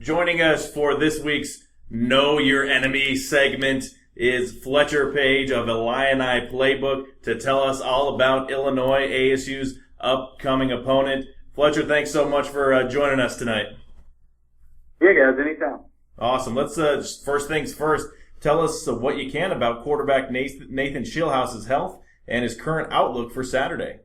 Joining us for this week's Know Your Enemy segment is Fletcher Page of Illini Playbook to tell us all about Illinois ASU's upcoming opponent. Fletcher, thanks so much for joining us tonight. Yeah, guys, anytime. Awesome. Let's first things first. Tell us what you can about quarterback Nathan Schillhouse's health and his current outlook for Saturday.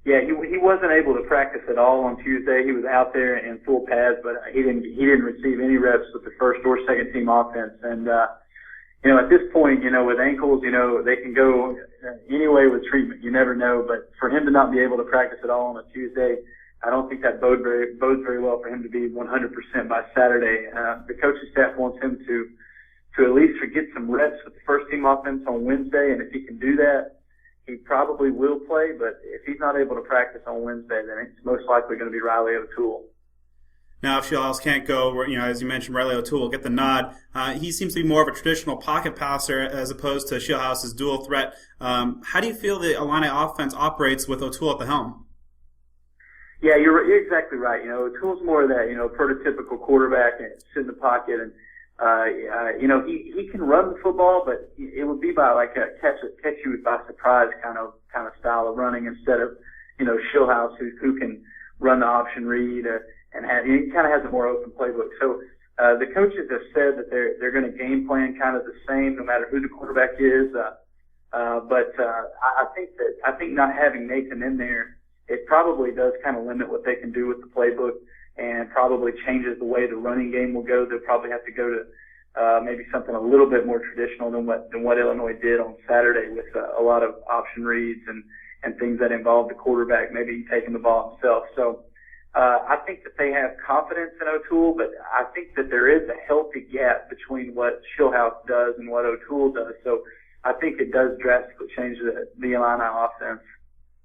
Yeah, he wasn't able to practice at all on Tuesday. He was out there in full pads, but he didn't receive any reps with the first or second team offense. And at this point, with ankles, they can go any way with treatment. You never know. But for him to not be able to practice at all on a Tuesday, I don't think that bodes very well for him to be 100% by Saturday. The coaching staff wants him to at least get some reps with the first team offense on Wednesday, and if he can do that, he probably will play. But if he's not able to practice on Wednesday, then it's most likely going to be Riley O'Toole. Now, if Schillhouse can't go, as you mentioned, Riley O'Toole will get the nod. He seems to be more of a traditional pocket passer as opposed to Schillhouse's dual threat. How do you feel the Illini offense operates with O'Toole at the helm? Yeah, you're exactly right. O'Toole's more of that, prototypical quarterback and sit in the pocket, and he can run the football, but it would be by like a catch you by surprise kind of style of running instead of Schillhouse who can run the option read and he kind of has a more open playbook. So the coaches have said that they're going to game plan kind of the same no matter who the quarterback is. But I think not having Nathan in there, it probably does kind of limit what they can do with the playbook and probably changes the way the running game will go. They'll probably have to go to maybe something a little bit more traditional than what Illinois did on Saturday with a lot of option reads and things that involve the quarterback maybe taking the ball himself. So I think that they have confidence in O'Toole, but I think that there is a healthy gap between what Schillhouse does and what O'Toole does. So I think it does drastically change the Illini offense.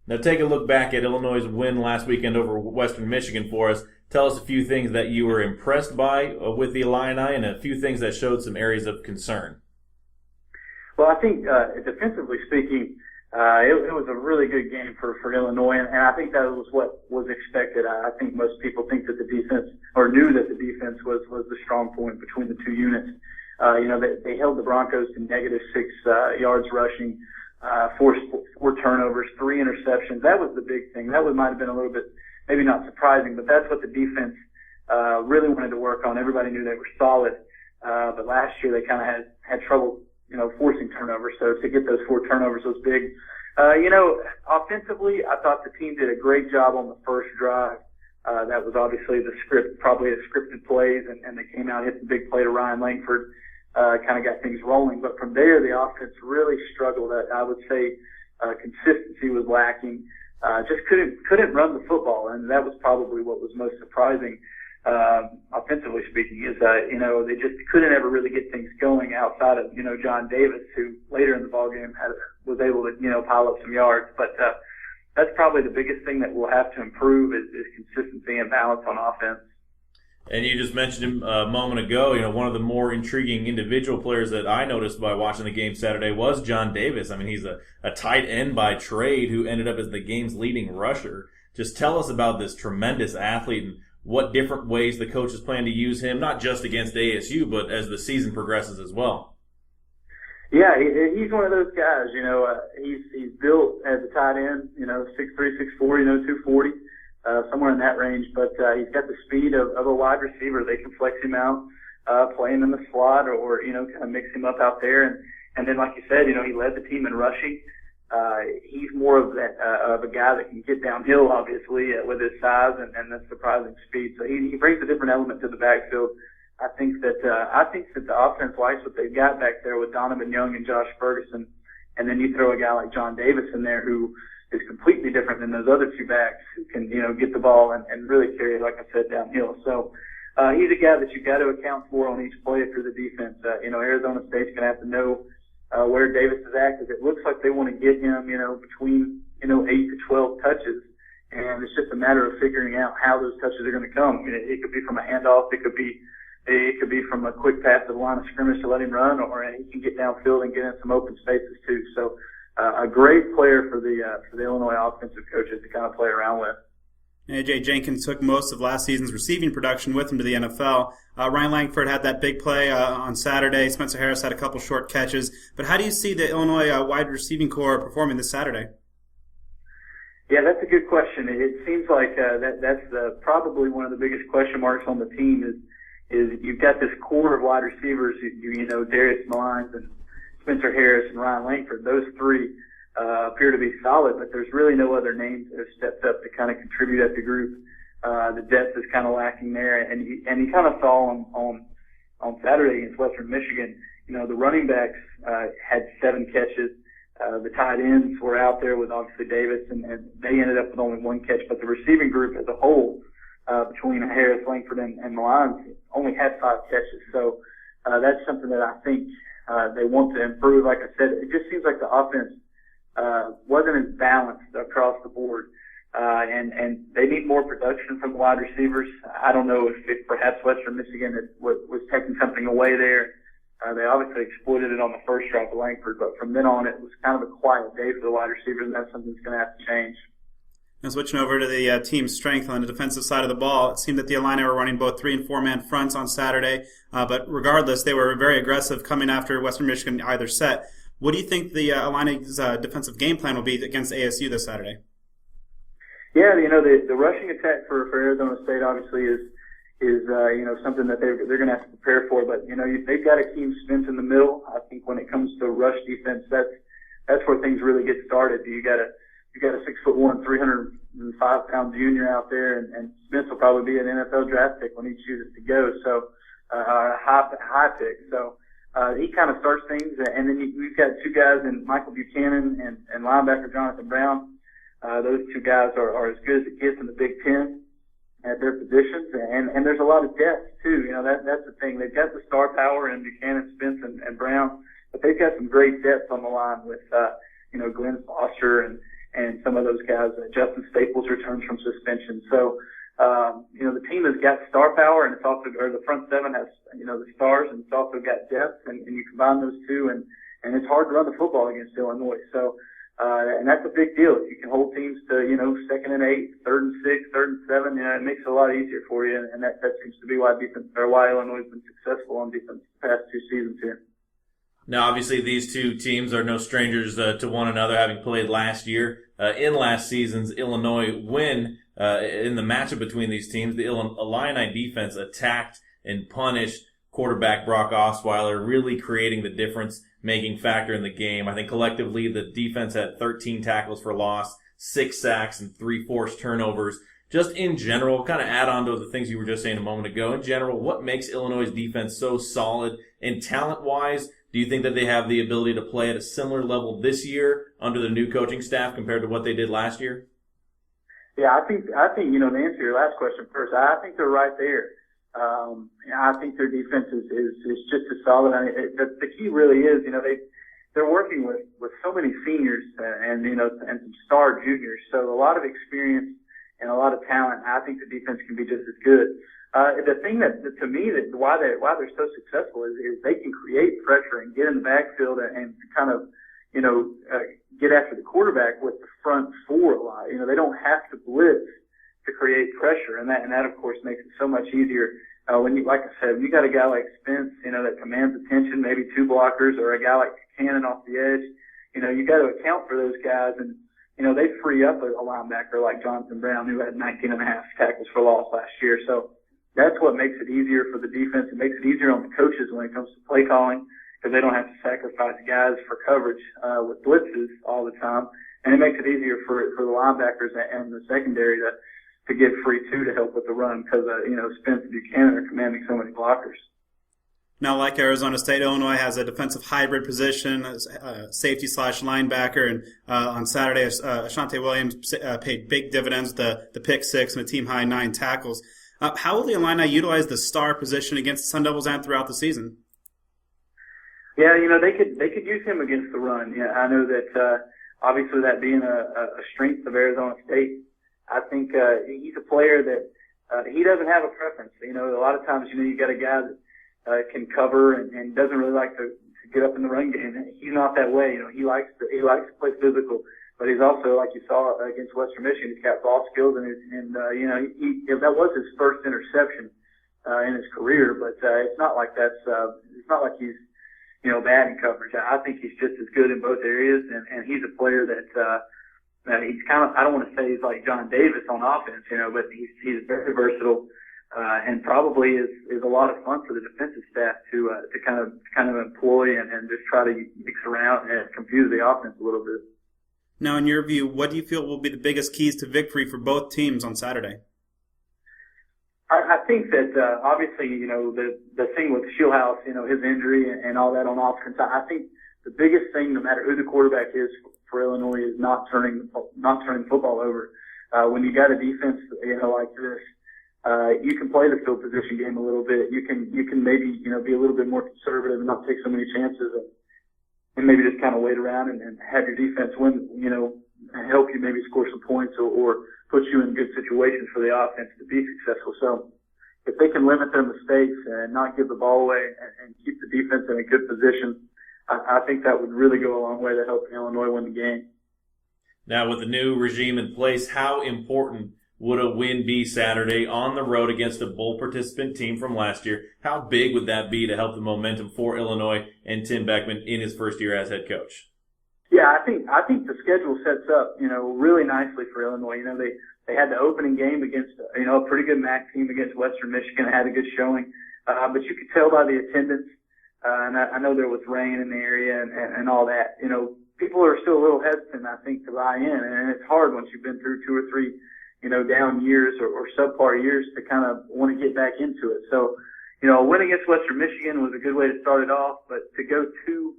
Now take a look back at Illinois' win last weekend over Western Michigan for us. Tell us a few things that you were impressed by with the Illini and a few things that showed some areas of concern. Well, I think defensively speaking, it was a really good game for Illinois, and I think that was what was expected. I think most people think that the defense, or knew that the defense was the strong point between the two units. They held the Broncos to -6 yards rushing, four turnovers, 3 interceptions. That was the big thing. That might have been a little bit, maybe not surprising, but that's what the defense really wanted to work on. Everybody knew they were solid, but last year they kind of had trouble, forcing turnovers. So to get those 4 turnovers was big. Offensively, I thought the team did a great job on the first drive. That was obviously probably the scripted plays, and they came out, hit the big play to Ryan Langford, kind of got things rolling. But from there, the offense really struggled. I would say consistency was lacking. Just couldn't run the football, and that was probably what was most surprising, offensively speaking, is they just couldn't ever really get things going outside of John Davis, who later in the ballgame was able to pile up some yards. But that's probably the biggest thing that we'll have to improve is consistency and balance on offense. And you just mentioned him a moment ago. One of the more intriguing individual players that I noticed by watching the game Saturday was John Davis. I mean, he's a tight end by trade who ended up as the game's leading rusher. Just tell us about this tremendous athlete and what different ways the coaches plan to use him, not just against ASU, but as the season progresses as well. Yeah, he's one of those guys. He's built as a tight end. 6'3", 6'4", 240. Somewhere in that range, but he's got the speed of a wide receiver. They can flex him out, play him in the slot, or kind of mix him up out there. And then, like you said, he led the team in rushing. He's more of a guy that can get downhill, obviously, with his size and the surprising speed. So he brings a different element to the backfield. I think that the offense likes what they've got back there with Donovan Young and Josh Ferguson, and then you throw a guy like John Davis in there who is completely different than those other two backs who can, get the ball and really carry it, like I said, downhill. So, he's a guy that you've got to account for on each play through the defense. Arizona State's going to have to know, where Davis is at, because it looks like they want to get him, between, 8 to 12 touches. And it's just a matter of figuring out how those touches are going to come. It could be from a handoff. It could be from a quick pass to the line of scrimmage to let him run, or he can get downfield and get in some open spaces too. So, a great player for the Illinois offensive coaches to kind of play around with. A.J. Jenkins took most of last season's receiving production with him to the NFL. Ryan Langford had that big play on Saturday. Spencer Harris had a couple short catches. But how do you see the Illinois wide receiving core performing this Saturday? Yeah, that's a good question. It seems like that's probably one of the biggest question marks on the team is you've got this core of wide receivers, you know, Darius Malines and Spencer Harris and Ryan Langford. Those three appear to be solid, but there's really no other names that have stepped up to kind of contribute at the group. The depth is kind of lacking there, and you kind of saw on Saturday against Western Michigan, you know, the running backs had 7 catches. The tight ends were out there with obviously Davis, and they ended up with only 1 catch. But the receiving group as a whole, between Harris, Langford, and Malines, only had 5 catches. So that's something that I think they want to improve. Like I said, it just seems like the offense wasn't as balanced across the board, and they need more production from the wide receivers. I don't know if perhaps Western Michigan was taking something away there. They obviously exploited it on the first drive of Langford, but from then on, it was kind of a quiet day for the wide receivers, and that's something that's going to have to change. Now switching over to the team's strength on the defensive side of the ball, it seemed that the Illini were running both 3- and 4-man fronts on Saturday, but regardless, they were very aggressive coming after Western Michigan either set. What do you think the Illini's defensive game plan will be against ASU this Saturday? Yeah, you know, the rushing attack for Arizona State obviously is you know, something that they're going to have to prepare for. But you know, they've got Akeem Spence in the middle. I think when it comes to rush defense, that's where things really get started. You got a 6'1", 305-pound junior out there, and Spence will probably be an NFL draft pick when he chooses to go. So a high pick. So he kind of starts things, and then we've got 2 guys in Michael Buchanan and linebacker Jonathan Brown. Those 2 guys are as good as it gets in the Big Ten at their positions, and there's a lot of depth too. You know, that's the thing. They've got the star power in Buchanan, Spence, and Brown, but they've got some great depth on the line with you know, Glenn Foster and some of those guys. Justin Staples returns from suspension. So you know, the team has got star power, and it's also, or the front 7 has, you know, the stars, and it's also got depth, and you combine those two, and it's hard to run the football against Illinois. So and that's a big deal. If you can hold teams to, you know, 2nd and 8, 3rd and 6, 3rd and 7, you know, it makes it a lot easier for you. And that seems to be why Illinois has been successful on defense the past 2 seasons here. Now, obviously, these 2 teams are no strangers to one another, having played last year. In last season's Illinois win, in the matchup between these teams, the Illini defense attacked and punished quarterback Brock Osweiler, really creating the difference-making factor in the game. I think collectively the defense had 13 tackles for loss, 6 sacks, and 3 forced turnovers. Just in general, kind of add on to the things you were just saying a moment ago, in general, what makes Illinois' defense so solid? And talent-wise, do you think that they have the ability to play at a similar level this year under the new coaching staff compared to what they did last year? Yeah, I think you know, to answer your last question first, I think they're right there. I think their defense is just as solid. I mean, the key really is, you know, they're working with so many seniors and you know, and some star juniors, so a lot of experience and a lot of talent. I think the defense can be just as good. The thing that to me that why they're so successful is they can create pressure and get in the backfield and kind of, you know, get after the quarterback with the front 4 a lot. You know, they don't have to blitz to create pressure, and that of course makes it so much easier. When you, like I said, when you got a guy like Spence, you know, that commands attention, maybe 2 blockers, or a guy like Cannon off the edge, you know, you got to account for those guys, and you know, they free up a linebacker like Jonathan Brown, who had 19.5 tackles for loss last year. So that's what makes it easier for the defense. It makes it easier on the coaches when it comes to play calling, because they don't have to sacrifice guys for coverage with blitzes all the time, and it makes it easier for the linebackers and the secondary to get free too to help with the run, because you know, Spence and Buchanan are commanding so many blockers. Now, like Arizona State, Illinois has a defensive hybrid position, safety / linebacker, and on Saturday, Ashante Williams paid big dividends, the pick 6 and a team high 9 tackles. How will the Illini utilize the star position against the Sun Devils and throughout the season? Yeah, you know, they could use him against the run. Yeah, I know that obviously that being a strength of Arizona State. I think he's a player that he doesn't have a preference. You know, a lot of times, you know, you got a guy that can cover and doesn't really like to get up in the run game. He's not that way. You know, he likes to play physical. but he's also, like you saw against Western Michigan, he's got ball skills, and that was his first interception in his career. But it's not like it's not like he's bad in coverage. I think he's just as good in both areas, and he's a player that he's kind of, I don't want to say he's like John Davis on offense, but he's very versatile. And probably is a lot of fun for the defensive staff to kind of employ and just try to mix around and confuse the offense a little bit. Now, in your view, what do you feel will be the biggest keys to victory for both teams on Saturday? I think that obviously, the thing with Shieldhouse, his injury and all that on offense. I think the biggest thing, no matter who the quarterback is for Illinois, is not turning football over. When you got a defense, like this. You can play the field position game a little bit. You can maybe, be a little bit more conservative and not take so many chances and maybe just kind of wait around and have your defense win, and help you maybe score some points or put you in good situations for the offense to be successful. So if they can limit their mistakes and not give the ball away and keep the defense in a good position, I think that would really go a long way to helping Illinois win the game. Now, with the new regime in place, how important would a win be Saturday on the road against a bowl participant team from last year? How big would that be to help the momentum for Illinois and Tim Beckman in his first year as head coach? Yeah, I think the schedule sets up, really nicely for Illinois. They had the opening game against, a pretty good MAC team against Western Michigan, had a good showing. But you could tell by the attendance, and I know there was rain in the area and all that. People are still a little hesitant, I think, to buy in, and it's hard once you've been through 2 or 3 down years or subpar years to kind of want to get back into it. So, a win against Western Michigan was a good way to start it off, but to go to,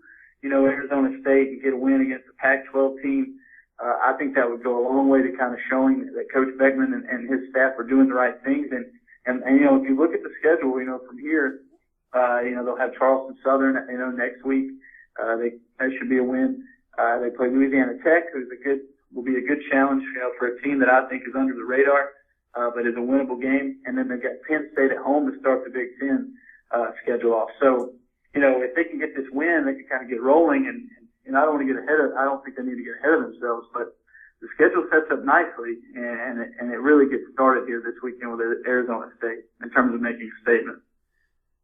Arizona State and get a win against the Pac-12 team, I think that would go a long way to kind of showing that Coach Beckman and his staff are doing the right things. And if you look at the schedule, from here, they'll have Charleston Southern, next week. That should be a win. They play Louisiana Tech, will be a good challenge, for a team that I think is under the radar, but is a winnable game. And then they've got Penn State at home to start the Big Ten schedule off. So, if they can get this win, they can kind of get rolling. And I don't want to get I don't think they need to get ahead of themselves, but the schedule sets up nicely, and it really gets started here this weekend with Arizona State in terms of making a statement.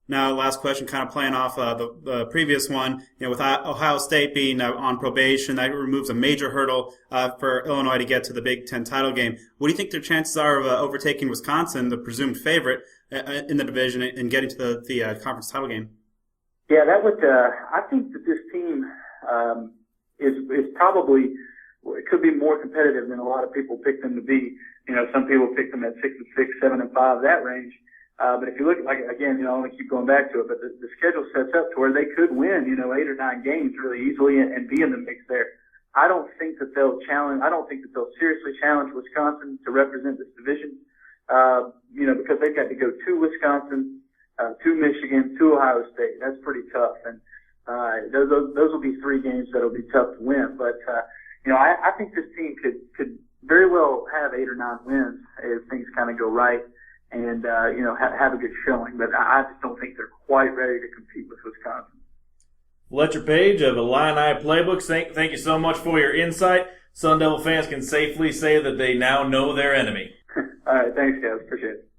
Now, last question, kind of playing off the previous one. With Ohio State being on probation, that removes a major hurdle for Illinois to get to the Big Ten title game. What do you think their chances are of overtaking Wisconsin, the presumed favorite in the division, and getting to the conference title game? Yeah, that would. I think that this team is probably, it could be more competitive than a lot of people pick them to be. Some people pick them at 6-6, 7-5, that range. But if you look, again, I want to keep going back to it, but the schedule sets up to where they could win, 8 or 9 games really easily and be in the mix there. I don't think that they'll seriously challenge Wisconsin to represent this division, because they've got to go to Wisconsin, to Michigan, to Ohio State. That's pretty tough. And, those will be 3 games that'll be tough to win. But, I think this team could very well have 8 or 9 wins if things kind of go right. And, have a good showing. But I just don't think they're quite ready to compete with Wisconsin. Fletcher Page of Illini Playbooks, thank you so much for your insight. Sun Devil fans can safely say that they now know their enemy. All right, thanks, guys. Appreciate it.